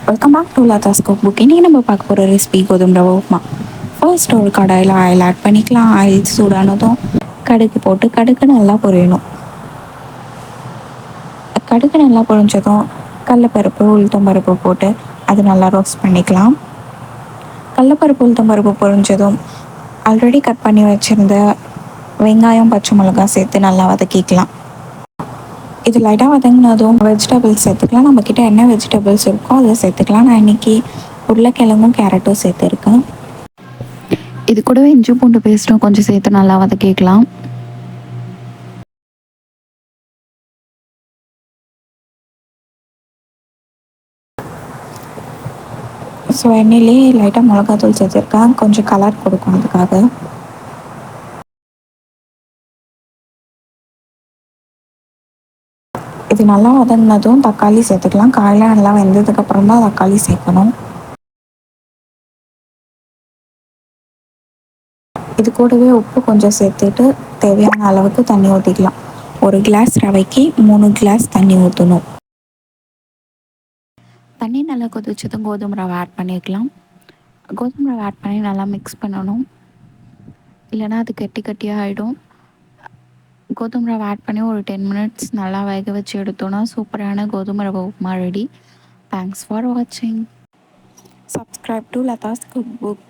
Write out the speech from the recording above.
Welcome back to Latha's cook book. இன்றைக்கி நம்ம பார்க்க போகிற ரெசிபி கோதுமை ரவை உப்புமா. ஃபர்ஸ்ட் ஒரு கடாயில் ஆயில் ஆட் பண்ணிக்கலாம். ஆயில் சூடானதும் கடுகு போட்டு கடுகு நல்லா பொரியணும். கடுகு நல்லா பொரிஞ்சதும் கடலப்பருப்பு உளுத்தம்பருப்பு போட்டு அது நல்லா ரோஸ்ட் பண்ணிக்கலாம். கடலப்பருப்பு உளுத்தம்பருப்பு பொரிஞ்சதும் ஆல்ரெடி கட் பண்ணி வச்சுருந்த வெங்காயம் பச்சை மிளகாய் சேர்த்து நல்லா வதக்கிக்கலாம். இது லைட்டாக வதங்கினதும் வெஜிடபிள்ஸ் சேர்த்துக்கலாம். நம்மக்கிட்ட என்ன வெஜிடபிள்ஸ் இருக்கோ அதை சேர்த்துக்கலாம். நான் இன்றைக்கி உருளைக்கிழங்கும் கேரட்டும் சேர்த்துருக்கேன். இது கூடவே இஞ்சி பூண்டு பேஸ்ட்டும் கொஞ்சம் சேர்த்து நல்லா வதக்கிக்கலாம். ஸோ எண்ணெயிலே லைட்டாக மிளகாத்தூள் சேர்த்துருக்கேன், கொஞ்சம் கலர் கொடுக்கும் அதுக்காக. இது நல்லா வதங்கினதும் தக்காளி சேர்த்துக்கலாம். காயில் நல்லா வெந்ததுக்கப்புறம் தான் தக்காளி சேர்க்கணும். இது கூடவே உப்பு கொஞ்சம் சேர்த்துட்டு தேவையான அளவுக்கு தண்ணி ஊற்றிக்கலாம். ஒரு கிளாஸ் ரவைக்கு 3 கிளாஸ் தண்ணி ஊற்றணும். தண்ணி நல்லா கொதிச்சதும் கோதுமை ரவை ஆட் பண்ணிக்கலாம். கோதுமை ரவை ஆட் பண்ணி நல்லா மிக்ஸ் பண்ணணும், இல்லைனா அது கட்டி கட்டியாக ஆகிடும். கோதுமை ரவை ஆட் பண்ணி ஒரு 10 மினிட்ஸ் நல்லா வேக வச்சு எடுத்தோன்னா சூப்பரான கோதுமை ரவை உப்புமா ரெடி. தேங்க்ஸ் ஃபார் வாட்சிங். Subscribe to Latha's cook book.